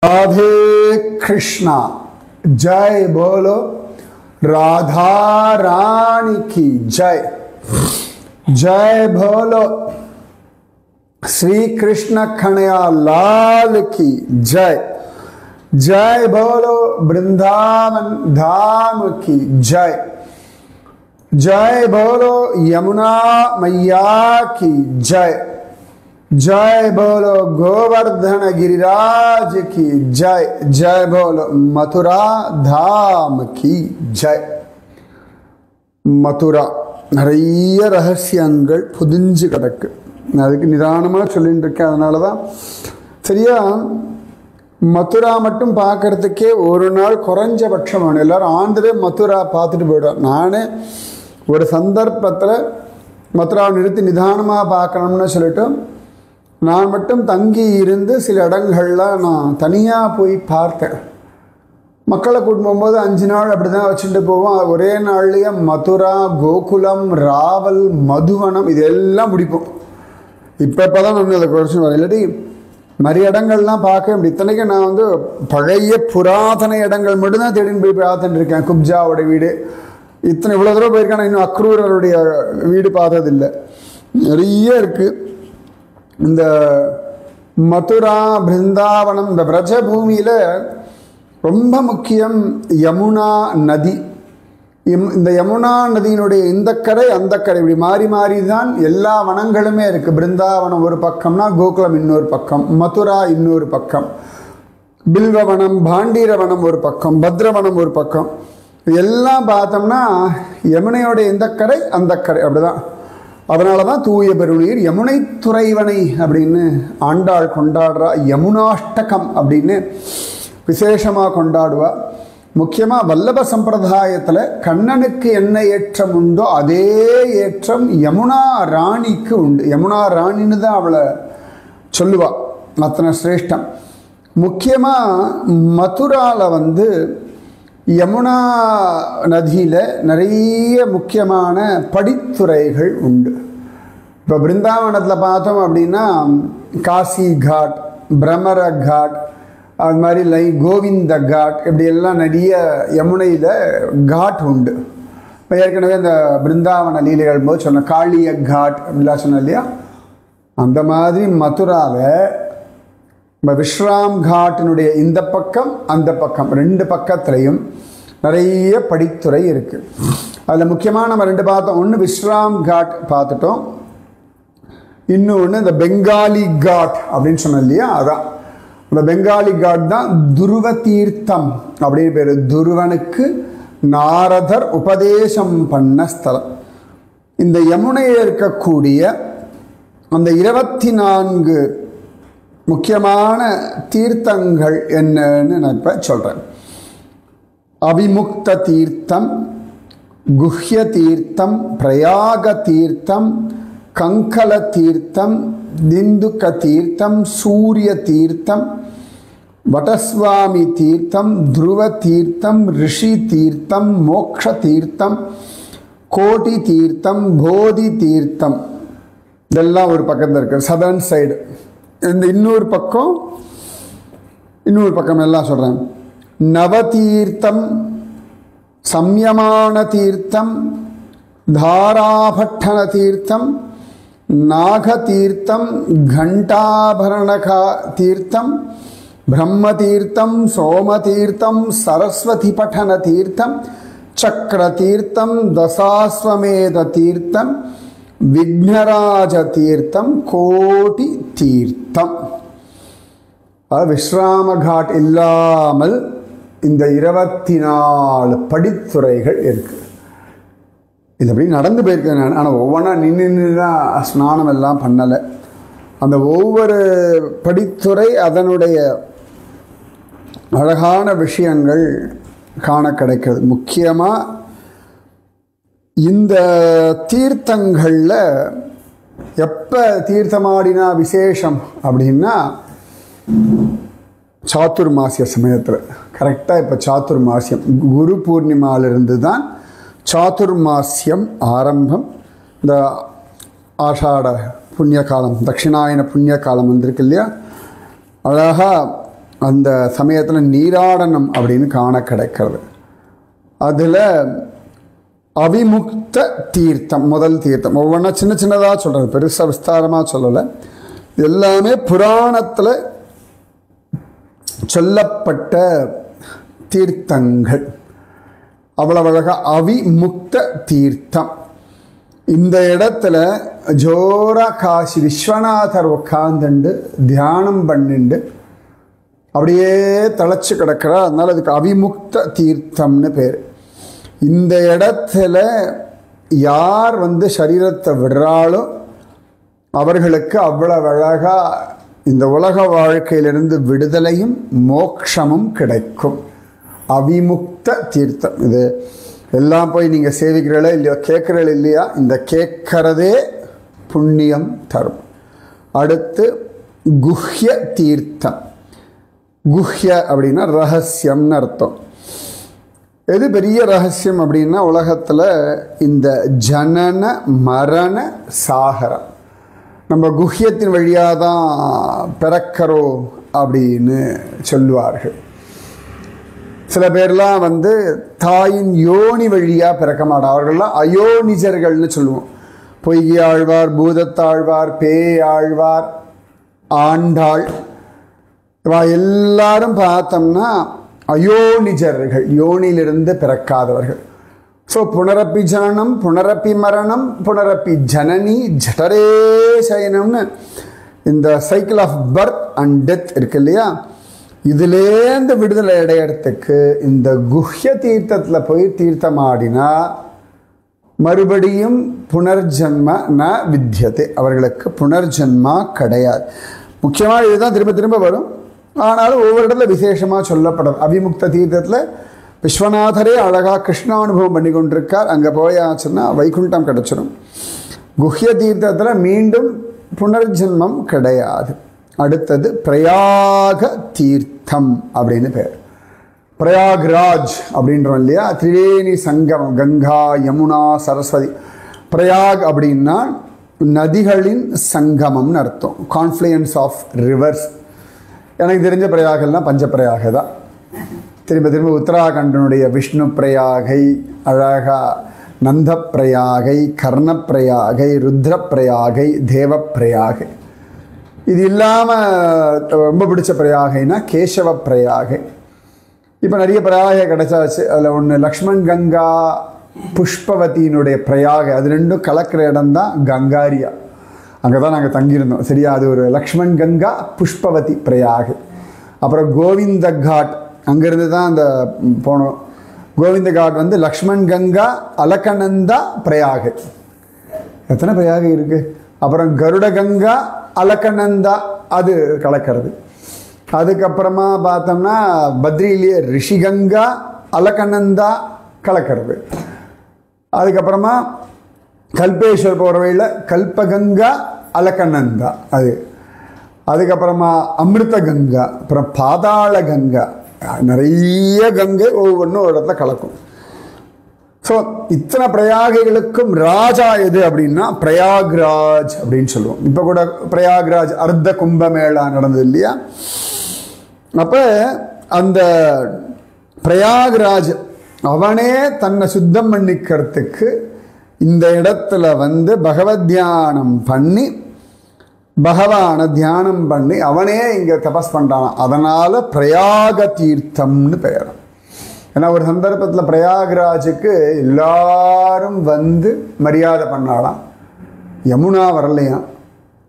राधे कृष्णा जय बोलो राधा रानी की जय। जय बोलो श्री कृष्ण कन्हैया लाल की जय। जय बोलो वृंदावन धाम की जय। जय बोलो यमुना मैया की जय। जय बोलो गोवर्धन गिरिराज की जय। जय बोलो मथुरा धाम की जय। மதுரா நிறைய ரகசியங்கள் புதிஞ்சு கிடக்கு. நான் அதுக்கு நிதானமாக சொல்லிட்டு இருக்கேன். அதனால தான் சரியா மதுரா மட்டும் பார்க்கறதுக்கே ஒரு நாள் குறைஞ்சபட்சம் வேணும். எல்லோரும் ஆந்திரே மதுரா பார்த்துட்டு போய்டும். நானே ஒரு சந்தர்ப்பத்தில் மதுராவை நிறுத்தி நிதானமாக பார்க்கணும்னு சொல்லிட்டு நான் மட்டும் தங்கி இருந்து சில இடங்கள்லாம் நான் தனியாக போய் பார்த்தேன். மக்களை கூட்டு போகும்போது 5 நாள் அப்படி தான் வச்சுட்டு போவோம். ஒரே நாள்லேயே மதுரா, கோகுலம், ராவல், மதுவனம் இதெல்லாம் முடிப்போம். இப்போ தான் நான் அதை குறைச்சி வரேன். இல்லாட்டி நிறைய இடங்கள்லாம் பார்க்க இப்படி இத்தனைக்கு நான் வந்து பழைய புராதன இடங்கள் மட்டும்தான் தேடின்னு போய் பார்த்துட்டு இருக்கேன். குப்ஜாவோட வீடு இவ்வளோ தூரம் போயிருக்கேன். நான் இன்னும் அக்ரூரருடைய வீடு பார்த்ததில்லை. நிறைய இருக்குது. இந்த மதுரா, பிருந்தாவனம், இந்த பிரஜ பூமியில் ரொம்ப முக்கியம் யமுனா நதி. இந்த யமுனா நதியினுடைய இந்த கரை அந்த கரை இப்படி மாறி மாறி தான் எல்லா வனங்களுமே இருக்குது. பிருந்தாவனம் ஒரு பக்கம்னா கோகுலம் இன்னொரு பக்கம், மதுரா இன்னொரு பக்கம், பில்வவனம், பாண்டீரவனம் ஒரு பக்கம், பத்ரவனம் ஒரு பக்கம். எல்லாம் பார்த்தோம்னா யமுனையோடைய இந்த கரை அந்த கரை அப்படிதான். அதனால தான் தூய பெருநீர் யமுனை துறைவனை அப்படின்னு ஆண்டாள் கொண்டாடுறா. யமுனாஷ்டகம் அப்படின்னு விசேஷமாக கொண்டாடுவா. முக்கியமாக வல்லப சம்பிரதாயத்தில் கண்ணனுக்கு என்ன ஏற்றம் உண்டோ அதே ஏற்றம் யமுனா ராணிக்கு உண்டு. யமுனா ராணின்னு தான் அவளை சொல்லுவாள். அத்தனை சிரேஷ்டம். முக்கியமாக மதுராவில் வந்து யமுனா நதியில் நிறைய முக்கியமான படித்துறைகள் உண்டு. இப்போ பிருந்தாவனத்தில் பார்த்தோம் அப்படின்னா காசி காட், பிரமர காட், அது மாதிரி கோவிந்த காட், இப்படி எல்லாம் நிறைய யமுனையில் காட் உண்டு. இப்போ ஏற்கனவே இந்த பிருந்தாவன லீலைகள் போது சொன்ன காளிய காட் அப்படிலாம் சொன்னோம் இல்லையா. அந்த மாதிரி மதுராவில் இப்போ விஸ்ராம் காட்டினுடைய இந்த பக்கம் அந்த பக்கம் 2 பக்கத்துலையும் நிறைய படித்துறை இருக்குது. அதில் முக்கியமாக நம்ம 2 பார்த்தோம். ஒன்று விஸ்ராம் காட் பார்த்துட்டோம். இன்னொன்று இந்த பெங்காலி காட் அப்படின்னு சொன்னோம் இல்லையா. அதான் இந்த பெங்காலி காட் தான் துருவ தீர்த்தம் அப்படின்னு பேர். துருவனுக்கு நாரதர் உபதேசம் பண்ண ஸ்தலம். இந்த யமுனையில் இருக்கக்கூடிய அந்த 24 முக்கியமான தீர்த்தங்கள் என்னன்னு நான் இப்போ சொல்கிறேன். அவிமுக்த தீர்த்தம், குஹ்ய தீர்த்தம், பிரயாக தீர்த்தம், கங்கல தீர்த்தம், திந்துக்க தீர்த்தம், சூரிய தீர்த்தம், வடஸ்வாமி தீர்த்தம், துருவ தீர்த்தம், ரிஷி தீர்த்தம், மோக்ஷ தீர்த்தம், கோட்டி தீர்த்தம், போதி தீர்த்தம். இதெல்லாம் ஒரு பக்கத்தில் இருக்குது சதர்ன் சைடு. இந்த இன்னொரு பக்கம் எல்லாம் சொல்கிறேன். நவதீர்த்தம், சம்யமான தீர்த்தம், தாராபட்டன தீர்த்தம், நாகதீர்த்தம், கண்டாபரணகா தீர்த்தம், பிரம்மதீர்த்தம், சோமதீர்த்தம், சரஸ்வதி பட்டன தீர்த்தம், சக்கரதீர்த்தம், தசாஸ்வமேத தீர்த்தம், விக்னராஜ தீர்த்தம், கோட்டி தீர்த்தம். விஸ்ராம காட் இல்லாமல் இந்த 24 படித்துறைகள் இருக்குது. இது அப்படி நடந்து போயிருக்கேன் நான். ஆனால் ஒவ்வொன்றா நின்று தான் ஸ்நானம் எல்லாம் பண்ணலை. அந்த ஒவ்வொரு படித்துறை அதனுடைய அழகான விஷயங்கள் காண கிடைக்கிறது. முக்கியமாக இந்த தீர்த்தங்களில் எப்போ தீர்த்தமாடினா விசேஷம் அப்படின்னா சாத்துர்மாசிய சமயத்தில். கரெக்டாக இப்போ சாத்துர்மாசியம் குரு பூர்ணிமாவிலிருந்து தான் சாத்துர்மாசியம் ஆரம்பம். இந்த ஆஷாட புண்ணிய காலம், தட்சிணாயன புண்ணிய காலம் வந்திருக்கு இல்லையா. அழகாக அந்த சமயத்தில் நீராடனம் அப்படின்னு காண கிடைக்கிறது. அதில் அவிமுக்த தீர்த்தம் முதல் தீர்த்தம். ஒவ்வொன்றா சின்ன சின்னதாக சொல்கிறது, பெருசாக விஸ்தாரமாக சொல்லலை. எல்லாமே புராணத்தில் சொல்லப்பட்ட தீர்த்தங்கள். அவ்வளவு அழகாக அவிமுக்த தீர்த்தம். இந்த இடத்துல ஜோரா காசி விஸ்வநாதர் உட்கார்ந்துண்டு தியானம் பண்ணிண்டு அப்படியே தழைச்சு கிடக்கிறார். அதனால அதுக்கு அவிமுக்த தீர்த்தம்னு பேர். இந்த இடத்துல யார் சரீரத்தை விடுறாளோ அவர்களுக்கு அவ்வளவு அழகா இந்த உலக வாழ்க்கையிலிருந்து விடுதலையும் மோட்சமும் கிடைக்கும். அவிமுக்த தீர்த்தம். இது எல்லாம் போய் நீங்கள் சேவிக்கிறீங்களா இல்லையோ, கேட்குறீங்களா இல்லையா, இந்த கேட்கறதே புண்ணியம் தரும். அடுத்து குஹ்ய தீர்த்தம். குஹ்ய அப்படின்னா ரகசியம்னு அர்த்தம். எது பெரிய ரகசியம் அப்படின்னா உலகத்தில் இந்த ஜனன மரண சாகரம் நம்ம குஹ்யத்தின் வழியாக தான் பிறக்கிறோம் அப்படின்னு சொல்லுவார்கள். சில பேர்லாம் தாயின் யோனி வழியாக பிறக்க மாட்டார். அவர்கள்லாம் அயோனிஜர்கள்னு சொல்லுவோம். பொய்கி ஆழ்வார், பூதத்தாழ்வார், பேயாழ்வார், ஆண்டாள், இவா எல்லாரும் பார்த்தோம்னா அயோனிஜர்கள், யோனியிலிருந்து பிறக்காதவர்கள். ஸோ புனரப்பி ஜனனம், புனரப்பி மரணம், புனரப்பி ஜனனி, ஜடரே சயனம்னு இந்த cycle of birth and death இருக்கு இல்லையா, இதுலேருந்து விடுதலை அடையிறதுக்கு இந்த குஹ்ய தீர்த்தத்தில் போய் தீர்த்தமாடினா மறுபடியும் புனர்ஜன்ம ந வித்தியதே, அவர்களுக்கு புனர்ஜன்மா கிடையாது. முக்கியமாக இதுதான் திரும்ப திரும்ப வரும். ஆனாலும் ஒவ்வொரு இடத்துல விசேஷமாக சொல்லப்படும். அவிமுக்த தீர்த்தத்தில் விஸ்வநாதரே அழகாக கிருஷ்ணானுபவம் பண்ணி கொண்டிருக்கார். அங்கே போயாச்சுன்னா வைகுண்டம் கிடச்சிடும். குஹ்ய தீர்த்தத்தில் மீண்டும் புனர்ஜன்மம் கிடையாது. அடுத்தது பிரயாக தீர்த்தம் அப்படின்னு பேர். பிரயாக்ராஜ் அப்படின்றோம் இல்லையா, திரிவேணி சங்கமம், கங்கா யமுனா சரஸ்வதி. பிரயாக் அப்படின்னா நதிகளின் சங்கமம்னு அர்த்தம், கான்ஃப்ளூயன்ஸ் ஆஃப் ரிவர்ஸ். எனக்கு தெரிஞ்ச பிரயாகெல்லாம் பஞ்சப்பிரயாக தான். திரும்ப திரும்ப உத்தராகண்டனுடைய விஷ்ணு பிரயாகை, அழகா நந்த பிரயாகை, கர்ணப்பிரயாகை, ருத்ர பிரயாகை, தேவ பிரயாகை. இது இல்லாமல் ரொம்ப பிடிச்ச பிரயாகைனா கேசவ பிரயாகை. இப்போ நிறைய பிரயாகை கிடைச்சாச்சு. அதில் ஒன்று லக்ஷ்மண் கங்கா புஷ்பவதியினுடைய பிரயாகை, அது ரெண்டும் கலக்கிற இடம் தான் கங்காரியா. அங்கே தான் நாங்கள் தங்கியிருந்தோம். சரியா, அது ஒரு லக்ஷ்மண் கங்கா புஷ்பவதி பிரயாகை. அப்புறம் கோவிந்த காட், அங்கேருந்து தான் அந்த போனோம். கோவிந்த காட் லக்ஷ்மண் கங்கா அலக்கநந்தா பிரயாகை. எத்தனை பிரயாகை இருக்குது. அப்புறம் கருட கங்கா அலக்கநந்தா, அது கலக்கிறது. அதுக்கப்புறமா பார்த்தோம்னா பத்ரியிலேயே ரிஷிகங்கா அலக்கநந்தா கலக்கிறது. அதுக்கப்புறமா கல்பேஸ்வர் போகிற வழியில் கல்பகங்கா அலக்கநந்தா அது. அதுக்கப்புறமா அமிர்த கங்கா, அப்புறம் பாதாள கங்கா, நிறைய கங்கை ஒவ்வொன்றும் ஒரு இடத்துல கலக்கும். ஸோ இத்தனை பிரயாகைகளுக்கும் ராஜா எது அப்படின்னா பிரயாக்ராஜ் அப்படின்னு சொல்லுவோம். இப்போ கூட பிரயாக்ராஜ் அர்த்த கும்பமேளா நடந்தது இல்லையா. அப்போ அந்த பிரயாக்ராஜ் அவனே தன்னை சுத்தம் பண்ணிக்கிறதுக்கு இந்த இடத்துல பகவத் தியானம் பண்ணி, பகவானை தியானம் பண்ணி அவனே இங்கே தபஸ் பண்ணுறான். அதனால் பிரயாக தீர்த்தம்னு பெயர். ஏன்னா ஒரு சந்தர்ப்பத்தில் பிரயாக்ராஜுக்கு எல்லாரும் மரியாதை பண்ணாலாம். யமுனா வரலையாம்.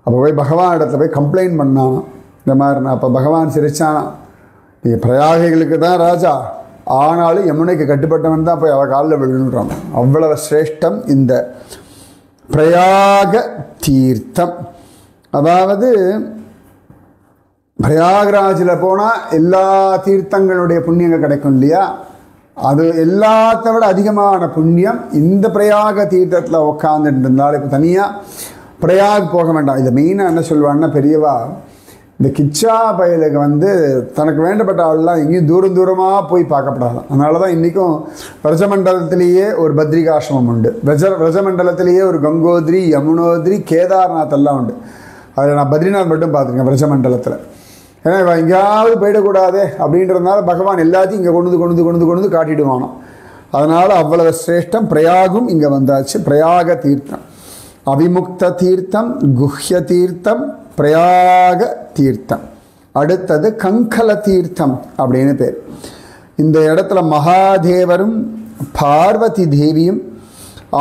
அப்போ போய் பகவான் இடத்துல போய் கம்ப்ளைண்ட் பண்ணானாம், இந்த மாதிரி. அப்போ பகவான் சிரிச்சானா, நீ பிரயாகைகளுக்கு தான் ராஜா, ஆனாலும் யமுனைக்கு கட்டுப்பட்டவன் தான் போய் அவள் காலில் விழுன்றான். அவ்வளவு சிரேஷ்டம் இந்த பிரயாக தீர்த்தம். அதாவது பிரயாக்ராஜில் போனால் எல்லா தீர்த்தங்களுடைய புண்ணியங்கள் கிடைக்கும் இல்லையா, அது எல்லாத்த விட அதிகமான புண்ணியம் இந்த பிரயாக தீர்த்தத்தில் உட்காந்துட்டு இருந்தாலும். இப்போ தனியாக பிரயாக் போக வேண்டாம். இதை மெயினாக என்ன சொல்லுவாங்கன்னா பெரியவா, இந்த கிச்சா பயலுக்கு தனக்கு வேண்டப்பட்ட ஆள்லாம் எங்கேயும் தூரம் தூரமாக போய் பார்க்கப்படாதான். அதனால தான் இன்றைக்கும் பிரஜமண்டலத்திலேயே ஒரு பத்ரிகாசிரமம் உண்டு, பிரஜமண்டலத்திலேயே ஒரு கங்கோத்ரி, யமுனோத்ரி, கேதார்நாத் எல்லாம் உண்டு. அதில் நான் பத்ரிநாத் மட்டும் பார்த்துருக்கேன் பிரஜமண்டலத்தில். ஏன்னா எங்கேயாவது போயிடக்கூடாது அப்படின்றதுனால பகவான் எல்லாத்தையும் இங்கே கொண்டு காட்டிடுவானோ. அதனால் அவ்வளவு சிரேஷ்டம். பிரயாகும் இங்கே வந்தாச்சு. பிரயாக தீர்த்தம், அவிமுக்த தீர்த்தம், குஹ்ய தீர்த்தம், பிரயாக தீர்த்தம். அடுத்தது கங்கல தீர்த்தம் அப்படின்னு பேர். இந்த இடத்துல மகாதேவரும் பார்வதி தேவியும்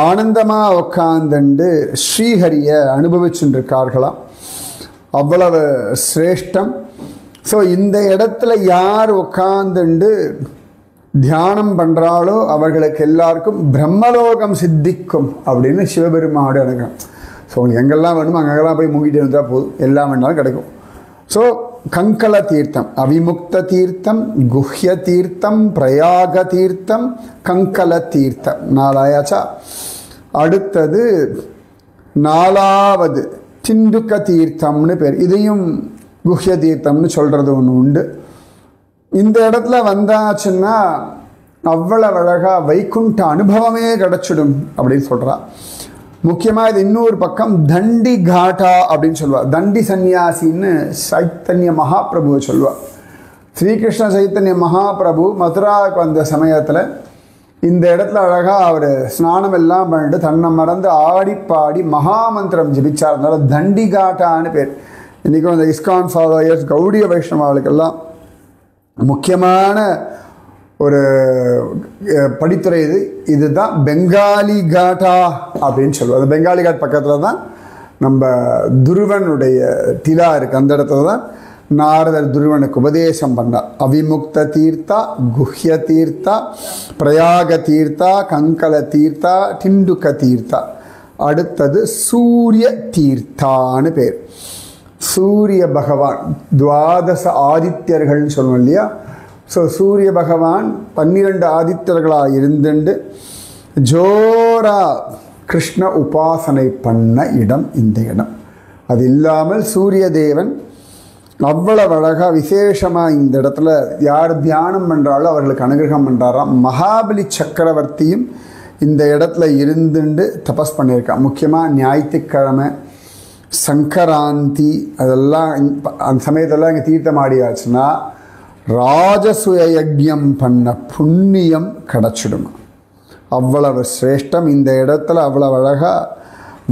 ஆனந்தமாக உட்காந்துண்டு ஸ்ரீஹரியை அனுபவிச்சுருக்கார்களாம். அவ்வளவு சிரேஷ்டம். ஸோ இந்த இடத்துல யார் உட்காந்துண்டு தியானம் பண்ணுறாலோ அவர்களுக்கு எல்லாருக்கும் பிரம்மலோகம் சித்திக்கும் அப்படின்னு சிவபெருமானோட அனுகிறோம். ஸோ உங்களுக்கு எங்கெல்லாம் வேணுமோ அங்கெல்லாம் போய் முங்கிட்டு இருந்தால் போதும், எல்லாம் வேணாலும் கிடைக்கும். ஸோ கங்கல தீர்த்தம், அவிமுக்த தீர்த்தம், குஹ்ய தீர்த்தம், பிரயாக தீர்த்தம், கங்கல தீர்த்தம். 4 ஆயாச்சா? அடுத்தது 4வது டிண்டுக்க தீர்த்தம்னு பேர். இதையும் குஹ்ய தீர்த்தம்னு சொல்கிறது ஒன்று உண்டு. இந்த இடத்துல வந்தாச்சுன்னா அவ்வளவு அழகாக வைகுண்ட அனுபவமே கிடச்சிடும் அப்படின்னு சொல்கிறா. முக்கியமாக இது இன்னொரு பக்கம் தண்டி காட்டா அப்படின்னு சொல்லுவாள். தண்டி சந்நியாசின்னு சைத்தன்ய மகாபிரபுவை சொல்லுவாள். ஸ்ரீகிருஷ்ண சைத்தன்ய மகாபிரபு மதுராவுக்கு வந்த சமயத்தில் இந்த இடத்துல அழகாக அவர் ஸ்நானம் எல்லாம் பண்ணிட்டு தன்னை மறந்து ஆடி பாடி மகாமந்திரம் ஜபிச்சார். அதனால தண்டி காட்டான்னு பேர். இன்றைக்கும் இந்த இஸ்கான் ஃபாலோயர்ஸ் கௌடிய வைஷ்ணவாளுக்கெல்லாம் முக்கியமான ஒரு படித்துறை இதுதான் பெங்காலி காட்டா அப்படின்னு சொல்லுவோம். அந்த பெங்காலி காட் பக்கத்தில் தான் நம்ம துருவனுடைய டிலா இருக்குது. அந்த இடத்துல தான் நாரதர் துருவனுக்கு உபதேசம் பண்ணார். அவிமுக்த தீர்த்தா, குஹ்ய தீர்த்தா, பிரயாக தீர்த்தா, கங்கல தீர்த்தா, டிண்டுக்க தீர்த்தா. அடுத்தது சூரிய தீர்த்தான்னு பேர். சூரிய பகவான் துவாதச ஆதித்யர்கள்னு சொல்லுவோம் இல்லையா? ஸோ சூரிய பகவான் 12 ஆதித்யர்களாக இருந்துண்டு ஜோரா கிருஷ்ண உபாசனை பண்ண இடம் இந்த இடம். அது இல்லாமல் சூரிய தேவன் அவ்வளவு அழகாக விசேஷமாக இந்த இடத்துல யார் தியானம் பண்ணுறாலோ அவர்களுக்கு அனுகிரகம் பண்ணுறாராம். மகாபலி சக்கரவர்த்தியும் இந்த இடத்துல இருந்துண்டு தபஸ் பண்ணியிருக்கான். முக்கியமாக ஞாயிற்றுக்கிழமை, சங்கராந்தி, அதெல்லாம் அந்த சமயத்தெல்லாம் இங்கே தீர்த்தம் ஆடியாச்சுன்னா ராஜசூய யஜ்யம் பண்ண புண்ணியம் கிடச்சிடுமா. அவ்வளவு சிரேஷ்டம். இந்த இடத்துல அவ்வளவு அழகாக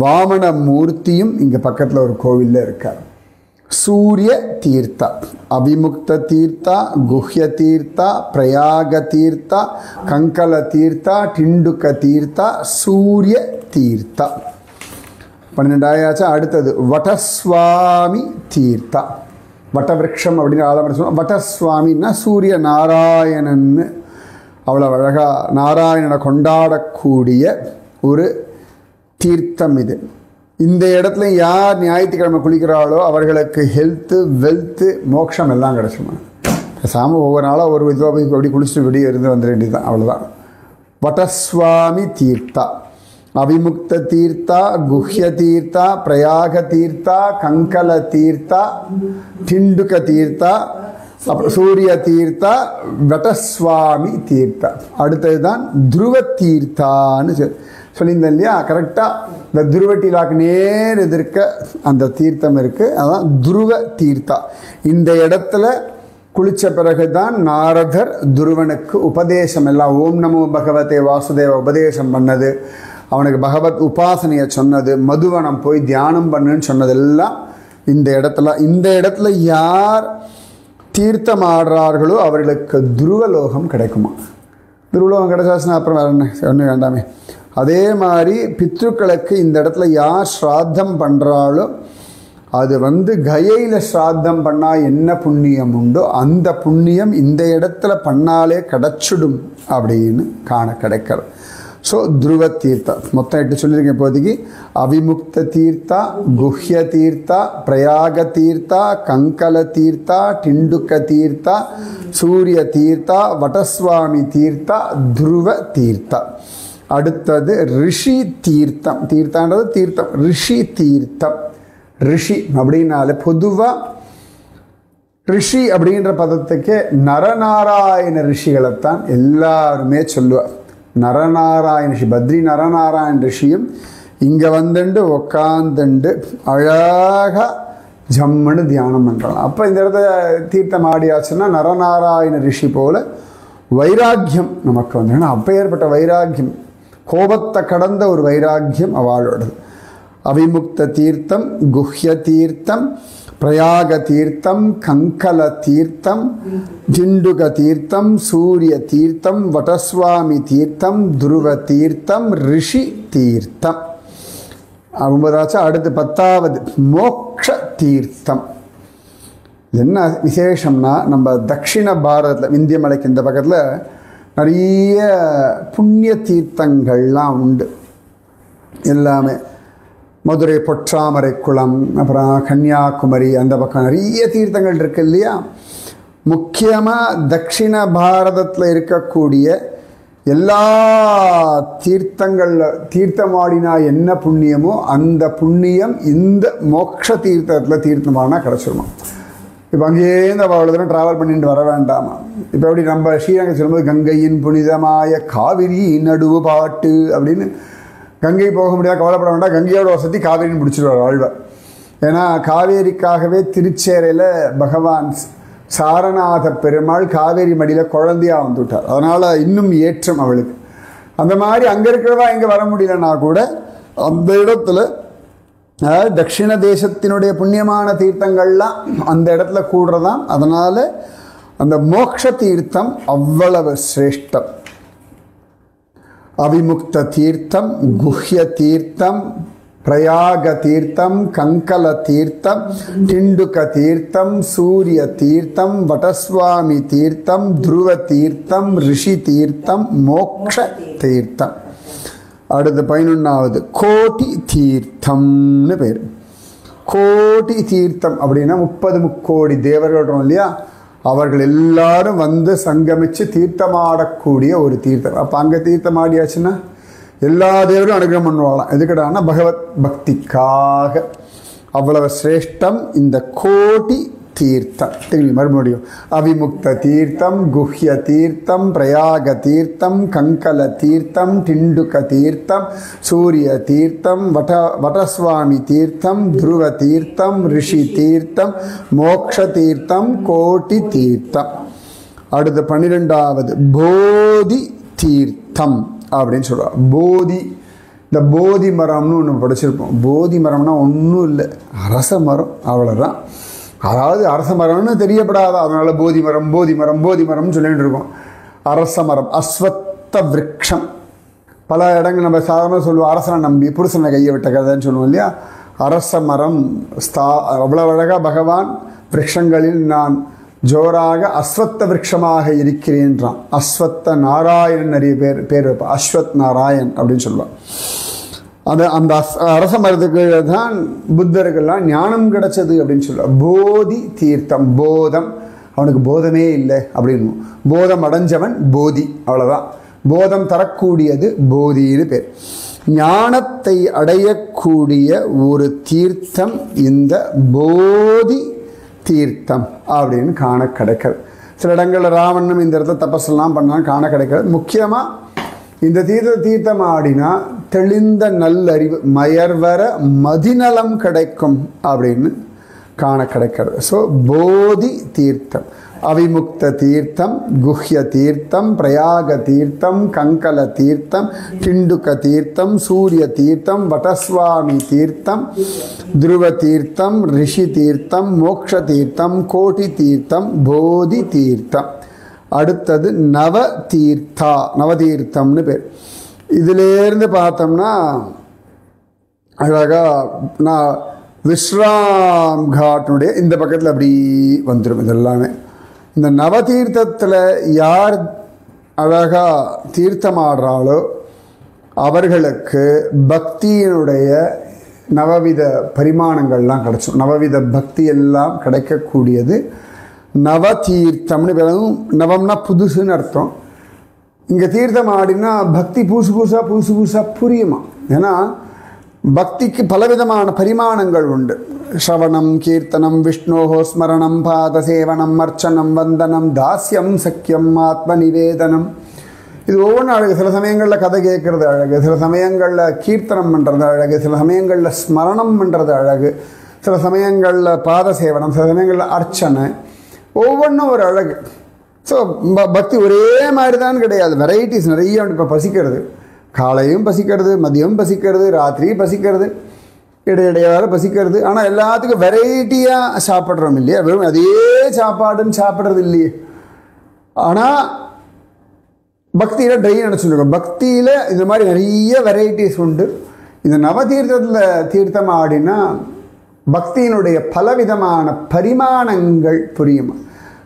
வாமன மூர்த்தியும் இங்கே பக்கத்தில் ஒரு கோவிலில் இருக்கார். சூரிய தீர்த்தா, அவிமுக்த தீர்த்தா, குஹ்ய தீர்த்தா, பிரயாக தீர்த்தா, கங்கல தீர்த்தா, டிண்டுக்க தீர்த்தா, சூரிய தீர்த்தா. 12 ஆயாச்சா? அடுத்தது வடஸ்வாமி தீர்த்தா. வட்டவிருட்சம் அப்படின்னு ஆலமரம் சொல்லுவோம். வட்டசுவாமின்னா சூரிய நாராயணன்னு அவ்வளோ அழகாக நாராயணனை கொண்டாடக்கூடிய ஒரு தீர்த்தம் இது. இந்த இடத்துல யார் ஞாயிற்றுக்கிழமை குளிக்கிறாளோ அவர்களுக்கு ஹெல்த்து, வெல்த்து, மோட்சம் எல்லாம் கிடச்சுமா. பேசாமல் ஒவ்வொரு நாளாக ஒரு இதுவாக போய் அப்படி குளிச்சுட்டு வெளியே இருந்து வந்துட வேண்டியது தான், அவ்வளோதான். வட்டசுவாமி தீர்த்தா, அவிமுக்த தீர்த்தா, குஹ்ய தீர்த்தா, பிரயாக தீர்த்தா, கங்கல தீர்த்தா, டிண்டுக்க தீர்த்தா, அப்புறம் சூரிய தீர்த்தா, வட்டசுவாமி தீர்த்தா. அடுத்தது தான் துருவ தீர்த்தான்னு சொல்லியிருந்தேன் இல்லையா? கரெக்டாக இந்த துருவட்டிலாக்கு நேர் எதிர்க்க அந்த தீர்த்தம் இருக்குது. அதுதான் துருவ தீர்த்தா. இந்த இடத்துல குளித்த பிறகு தான் நாரதர் துருவனுக்கு உபதேசம் எல்லாம் ஓம் நமோ பகவதே வாசுதேவ உபதேசம் பண்ணது, அவனுக்கு பகவத் உபாசனையை சொன்னது, மதுவனம் போய் தியானம் பண்ணுன்னு சொன்னதெல்லாம் இந்த இடத்துல. இந்த இடத்துல யார் தீர்த்தம் ஆடுறார்களோ அவர்களுக்கு துருவலோகம் கிடைக்குமா. துருவலோகம் கிடைச்சாச்சுன்னா அப்புறம் வேறு ஒன்றும் வேண்டாமே. அதே மாதிரி பித்ருக்களுக்கு இந்த இடத்துல யார் ஸ்ராத்தம் பண்ணுறாளோ அது கயையில் ஸ்ராத்தம் பண்ணால் என்ன புண்ணியம் உண்டோ அந்த புண்ணியம் இந்த இடத்துல பண்ணாலே கிடச்சிடும் அப்படின்னு கிடைக்கிறது. ஸோ துருவ தீர்த்தா மொத்தம் 8 சொல்லியிருக்கேன் இப்போதைக்கு. அவிமுக்த தீர்த்தா, குஹ்ய தீர்த்தா, பிரயாக தீர்த்தா, கங்கல தீர்த்தா, டிண்டுக்க தீர்த்தா, சூரிய தீர்த்தா, வடசுவாமி தீர்த்தா, துருவ தீர்த்தா. அடுத்தது ரிஷி தீர்த்தம். தீர்த்தான்றது தீர்த்தம். ரிஷி தீர்த்தம். ரிஷி அப்படின்னாலே பொதுவாக ரிஷி அப்படின்ற பதத்துக்கே நரநாராயண ரிஷிகளைத்தான் எல்லாருமே சொல்லுவார். நரநாராயண ரிஷி, பத்ரி நரநாராயண ரிஷியும் இங்கே வந்துண்டு உக்காந்துண்டு அழகாக ஜம்முன்னு தியானம் பண்ணுறாங்க. அப்போ இந்த இடத்துல தீர்த்தம் ஆடியாச்சுன்னா நரநாராயண ரிஷி போல வைராக்கியம் நமக்கு வந்து, ஏன்னா அப்போ ஏற்பட்ட வைராக்கியம், கோபத்தை கடந்த ஒரு வைராக்கியம் அவளோடது. அவிமுக்த தீர்த்தம், குஹ்ய தீர்த்தம், பிரயாக தீர்த்தம், கங்கல தீர்த்தம், ஜிண்டுக தீர்த்தம், சூரிய தீர்த்தம், வடஸ்வாமி தீர்த்தம், துருவ தீர்த்தம், ரிஷி தீர்த்தம். 9ஆச்சு. அடுத்து 10வது மோக்ஷ தீர்த்தம். என்ன விசேஷம்னா, நம்ம தட்சிண பாரதத்தில் விந்திய மலைக்கு இந்த பக்கத்தில் நிறைய புண்ணிய தீர்த்தங்கள்லாம் உண்டு. எல்லாமே மதுரை பொற்றாமரை குளம், அப்புறம் கன்னியாகுமரி, அந்த பக்கம் நிறைய தீர்த்தங்கள் இருக்கு இல்லையா. முக்கியமாக தட்சிண பாரதத்தில் இருக்கக்கூடிய எல்லா தீர்த்தங்களில் தீர்த்தமாடினா என்ன புண்ணியமோ அந்த புண்ணியம் இந்த மோட்ச தீர்த்தத்தில் தீர்த்தமானா கிடச்சிருமா. இப்போ அங்கேருந்து அவ்வளோ தூரம் ட்ராவல் பண்ணிட்டு வர வேண்டாமா. இப்போ எப்படி நம்ம ஸ்ரீரங்கம் சொல்லும்போது கங்கையின் புனிதமாய காவிரி நடுவு பாட்டு அப்படின்னு, கங்கை போக முடியாது கவலைப்பட வேண்டாம், கங்கையோட வசதி காவேரின்னு பிடிச்சிடுவார் ஆழ்வார். ஏன்னா காவேரிக்காகவே திருச்சேரையில் பகவான் சாரநாத பெருமாள் காவேரி மடியில் குழந்தையாக வந்துவிட்டார். அதனால் இன்னும் ஏற்றம் அவளுக்கு. அந்த மாதிரி அங்கே இருக்கிறவா இங்கே வர முடியலன்னா கூட அந்த இடத்துல தட்சிண தேசத்தினுடைய புண்ணியமான தீர்த்தங்கள்லாம் அந்த இடத்துல கூடுறதான். அதனால் அந்த மோக்ஷ தீர்த்தம் அவ்வளவு சிரேஷ்டம். அவிமுக்த தீர்த்தம், குஹ்ய தீர்த்தம், பிரயாக தீர்த்தம், கங்கல தீர்த்தம், டிண்டுக தீர்த்தம், சூரிய தீர்த்தம், வடஸ்வாமி தீர்த்தம், துருவ தீர்த்தம், ரிஷி தீர்த்தம், மோக்ஷ தீர்த்தம். அடுத்து 11வது கோட்டி தீர்த்தம்னு பேர். கோட்டி தீர்த்தம் அப்படின்னா 30 முக்கோடி தேவர்கள் இல்லையா, அவர்கள் எல்லாரும் வந்து சங்கமித்து தீர்த்தமாடக்கூடிய ஒரு தீர்த்தம். அப்போ அங்கே தீர்த்தம் ஆடியாச்சுன்னா எல்லா தேவரும் அனுகிரகம் பண்ணுவாங்களாம். எதுக்கிட்டாங்கன்னா பகவத் பக்திக்காக. அவ்வளவு சிரேஷ்டம் இந்த கோட்டி தீர்த்தம். திரும்பி மறுபடியும் அவிமுக்த தீர்த்தம், குஹ்ய தீர்த்தம், பிரயாக தீர்த்தம், கங்கல தீர்த்தம், டிண்டுக தீர்த்தம், சூரிய தீர்த்தம், வடஸ்வாமி தீர்த்தம், துருவ தீர்த்தம், ரிஷி தீர்த்தம், மோக்ஷ தீர்த்தம், கோட்டி தீர்த்தம். அடுத்து 12வது போதி தீர்த்தம் அப்படின்னு சொல்லுவாங்க. போதி, இந்த போதி மரம்னு ஒன்று படிச்சிருப்போம். போதி மரம்னா ஒன்றும் இல்லை, அரச மரம், அவ்வளோதான். அதாவது அரச மரம்னு தெரியப்படாதா, அதனால போதி மரம் போதி மரம் போதி மரம்னு சொல்லிட்டு இருக்கோம். அரச மரம், அஸ்வத்த விரக்ஷம். பல இடங்கள் நம்ம சாதாரணமாக சொல்லுவோம், அரசனை நம்பி புருஷனை கையை விட்ட கதைன்னு சொல்லுவோம் இல்லையா. அரச மரம் அவ்வளோ அழகாக பகவான் விரக்ஷங்களில் நான் ஜோராக அஸ்வத்த விரக்ஷமாக இருக்கிறேன்றான். அஸ்வத்த நாராயணன் நிறைய பேர் வைப்பான், அஸ்வத் நாராயண் அப்படின்னு சொல்லுவான். அந்த அரச மரத்துக்கு தான் புத்தருக்கெல்லாம் ஞானம் கிடைச்சது அப்படின்னு சொல்லுவாள். போதி தீர்த்தம், போதம், அவனுக்கு போதமே இல்லை அப்படின்னு, போதம் அடைஞ்சவன் போதி, அவ்வளோதான். போதம் தரக்கூடியது போதின்னு பேர். ஞானத்தை அடையக்கூடிய ஒரு தீர்த்தம் இந்த போதி தீர்த்தம் அப்படின்னு காண கிடைக்கிறது. சில இடங்களில் ராவணனும் இந்த இடத்துல தபஸெல்லாம் பண்ணால் காண கிடைக்கிறது. முக்கியமாக இந்த தீர்த்தம் ஆடினா தெளிந்த நல்லறிவு, மயர்வர மதிநலம் கிடைக்கும் அப்படின்னு காண கிடைக்கிறது. ஸோ போதி தீர்த்தம், அவிமுக்த தீர்த்தம், குஹ்ய தீர்த்தம், பிரயாக தீர்த்தம், கங்கல தீர்த்தம், டிண்டுக தீர்த்தம், சூரிய தீர்த்தம், வடஸ்வாமி தீர்த்தம், துருவ தீர்த்தம், ரிஷி தீர்த்தம், மோக்ஷ தீர்த்தம், கோட்டி தீர்த்தம், போதி தீர்த்தம். அடுத்தது நவ தீர்த்தா, நவதீர்த்தம்னு பேர். இதிலேருந்து பார்த்தோம்னா அழகாக நான் விஸ்ராம் காட்டினுடைய இந்த பக்கத்தில் அப்படி வந்துடும். இதெல்லாமே இந்த நவதீர்த்தத்தில் யார் அழகாக தீர்த்தமாடுறாளோ அவர்களுக்கு பக்தியினுடைய நவவித பரிமாணங்கள்லாம் கிடச்சிடும். நவவித பக்தி எல்லாம் கிடைக்கக்கூடியது நவதீர்த்தம்னு பேரும். நவம்னா புதுசுன்னு அர்த்தம். இங்கே தீர்த்தம் ஆடினா பக்தி புதுசு புதுசாக புரியுமா. ஏன்னா பக்திக்கு பலவிதமான பரிமாணங்கள் உண்டு. ஸ்ரவணம், கீர்த்தனம், விஷ்ணோஹோ ஸ்மரணம், பாதசேவனம், அர்ச்சனம், வந்தனம், தாஸ்யம், சக்கியம், ஆத்ம நிவேதனம். இது ஒவ்வொன்றும் அழகு. சில சமயங்களில் கதை கேட்குறது அழகு, சில சமயங்களில் கீர்த்தனம் பண்ணுறது அழகு, சில சமயங்களில் ஸ்மரணம் பண்ணுறது அழகு, சில சமயங்களில் பாத சேவனம், சில சமயங்களில் அர்ச்சனை, ஒவ்வொன்றும் ஒரு அழகு. ஸோ பக்தி ஒரே மாதிரி தான் கிடையாது, வெரைட்டிஸ் நிறைய. இப்போ பசிக்கிறது, காலையும் பசிக்கிறது, மதியம் பசிக்கிறது, ராத்திரி பசிக்கிறது, இடையிடையாவது பசிக்கிறது. ஆனால் எல்லாத்துக்கும் வெரைட்டியாக சாப்பிட்றோம் இல்லையா? வெறும் அதே சாப்பாடுன்னு சாப்பிட்றது இல்லையே. ஆனால் பக்தியில் ட்ரை நினச்சிருக்கோம். பக்தியில் இந்த மாதிரி நிறைய வெரைட்டிஸ் உண்டு. இந்த நவதீர்த்தத்தில் தீர்த்தம் ஆடினா பக்தியினுடைய பலவிதமான பரிமாணங்கள் புரியும்.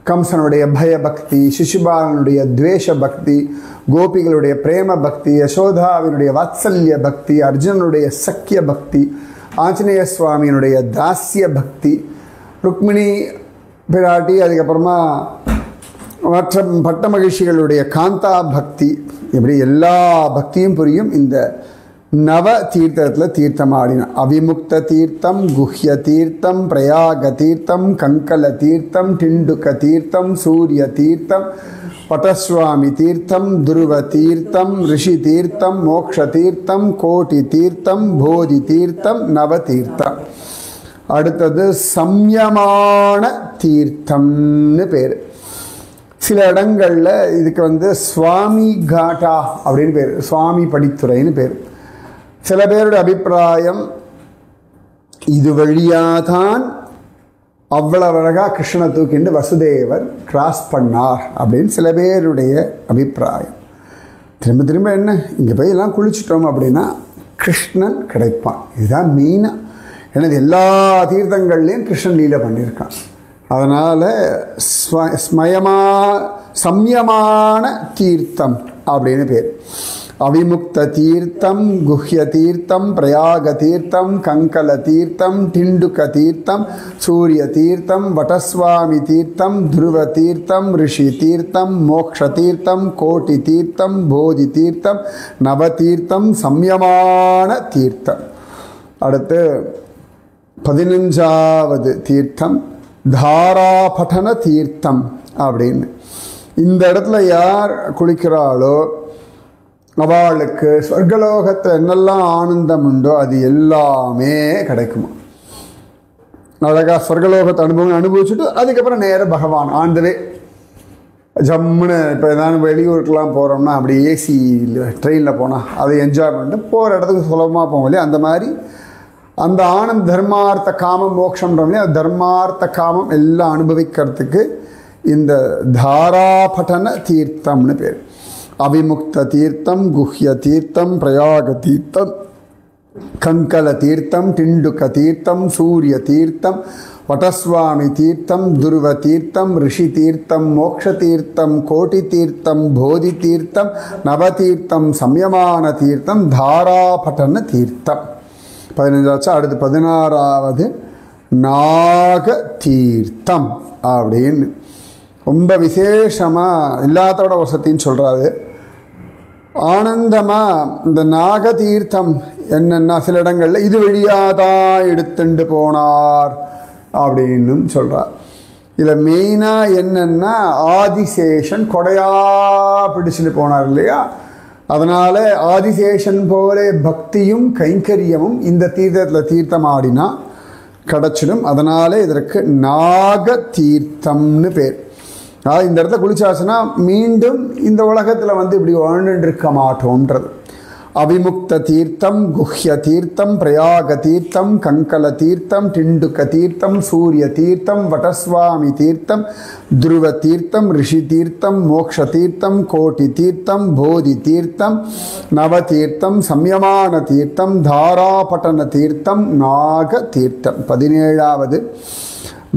கம்சனுடைய பயபக்தி, சிசுபாலனுடைய துவேஷ பக்தி, கோபிகளுடைய பிரேம பக்தி, யசோதாவினுடைய வாத்சல்ய பக்தி, அர்ஜுனனுடைய சக்கிய பக்தி, ஆஞ்சநேய சுவாமியினுடைய தாஸ்ய பக்தி, ருக்மிணி பிராட்டி, அதுக்கப்புறமா மற்ற பட்ட மகிழ்ச்சிகளுடைய காந்தா பக்தி, இப்படி எல்லா பக்தியும் புரியும் இந்த நவ தீர்த்தத்தில் தீர்த்தம் ஆடின. அவிமுக்த தீர்த்தம், குஹ்ய தீர்த்தம், பிரயாக தீர்த்தம், கங்கல தீர்த்தம், டிண்டுக்க தீர்த்தம், சூரிய தீர்த்தம், பட்டஸ்வாமி தீர்த்தம், துருவ தீர்த்தம், ரிஷி தீர்த்தம், மோக்ஷ தீர்த்தம், கோட்டி தீர்த்தம், போதி தீர்த்தம், நவ தீர்த்தம். அடுத்தது சம்யமான தீர்த்தம்னு பேர். சில இடங்களில் இதுக்கு சுவாமி காட்டா அப்படின்னு பேர், சுவாமி படித்துறைன்னு பேர். சில பேருடைய அபிப்பிராயம் இது வழியாதான் அவ்வளவு அழகாக கிருஷ்ணனை தூக்கிண்டு வசுதேவர் கிராஸ் பண்ணார் அப்படின்னு சில பேருடைய அபிப்பிராயம். திரும்ப திரும்ப என்ன, இங்கே போய் எல்லாம் குளிச்சிட்டோம் அப்படின்னா கிருஷ்ணன் கிடைப்பான். இதுதான் மெயினாக. ஏன்னா எல்லா தீர்த்தங்கள்லேயும் கிருஷ்ணன் லீலை பண்ணியிருக்கான். அதனால் சம்யமான தீர்த்தம் அப்படின்னு பேர். அவிமுக்த தீர்த்தம், குஹ்ய தீர்த்தம், பிரயாக தீர்த்தம், கங்கல தீர்த்தம், டிண்டுக்க தீர்த்தம், சூரிய தீர்த்தம், வட்டஸ்வாமி தீர்த்தம், துருவ தீர்த்தம், ரிஷி தீர்த்தம், மோக்ஷ தீர்த்தம், கோட்டி தீர்த்தம், போதி தீர்த்தம், நவதீர்த்தம், சம்யமான தீர்த்தம். அடுத்து 15வது தீர்த்தம் தாராபட்டன தீர்த்தம் அப்படின்னு. இந்த இடத்துல யார் குளிக்கிறாளோ அவளுக்கு சொர்க்கலோகத்தில் என்னெல்லாம் ஆனந்தம் உண்டோ அது எல்லாமே கிடைக்குமா. அழகாக சொர்க்கலோகத்தை அனுபவிச்சுட்டு அதுக்கப்புறம் நேர பகவான் ஆண்டவே ஜம்முன்னு. இப்போ ஏதாவது வெளியூருக்கெலாம் போகிறோம்னா அப்படி ஏசி ட்ரெயினில் போனால் அதை என்ஜாய் பண்ணிட்டு போகிற இடத்துக்கு சுலபமாக போவோம் இல்லையா? அந்த மாதிரி அந்த ஆனந்த் தர்மார்த்த காமம் மோட்சம்ன்றோம் இல்லையா? தர்மார்த்த காமம் எல்லாம் அனுபவிக்கிறதுக்கு இந்த தாராபட்டன தீர்த்தம்னு பேர். அவிமுக்த தீர்த்தம், குஹ்ய தீர்த்தம், பிரயாக தீர்த்தம், கங்கல தீர்த்தம், டிண்டுக்க தீர்த்தம், சூரிய தீர்த்தம், வட்டஸ்வாமி தீர்த்தம், துருவ தீர்த்தம், ரிஷி தீர்த்தம், மோக்ஷ தீர்த்தம், கோட்டி தீர்த்தம், போதி தீர்த்தம், நவதீர்த்தம், சம்யமான தீர்த்தம், தாராபட்டன தீர்த்தம். 15ஆச்சு. அடுத்து 16வது நாக தீர்த்தம் அப்படின்னு ரொம்ப விசேஷமாக எல்லாத்தோட வசத்தின்னு சொல்கிறாரு. ஆனந்தமாக இந்த நாக தீர்த்தம் என்னென்னா சில இடங்களில் இது வழியாதான் எடுத்துட்டு போனார் அப்படின்னு சொல்கிறார். இதில் மெயினாக என்னென்னா ஆதிசேஷன் கொடையா பிடிச்சிட்டு போனார் இல்லையா? அதனால் ஆதிசேஷன் போல பக்தியும் கைங்கரியமும் இந்த தீர்த்தத்தில் தீர்த்தம் ஆடினா கிடச்சிடும். அதனாலே இதற்கு நாக தீர்த்தம்னு பேர். அதாவது இந்த இடத்துல குளிச்சாச்சுன்னா மீண்டும் இந்த உலகத்தில் இப்படி வாழ்ந்துட்டு இருக்க மாட்டோன்றது. அவிமுக்த தீர்த்தம், குஹ்ய தீர்த்தம், பிரயாக தீர்த்தம், கங்கல தீர்த்தம், டிண்டுக்க தீர்த்தம், சூரிய தீர்த்தம், வட்டஸ்வாமி தீர்த்தம், துருவ தீர்த்தம், ரிஷி தீர்த்தம், மோக்ஷ தீர்த்தம், கோட்டி தீர்த்தம், போதி தீர்த்தம், நவதீர்த்தம், சம்யமான தீர்த்தம், தாராபட்டன தீர்த்தம், நாக தீர்த்தம். 17வது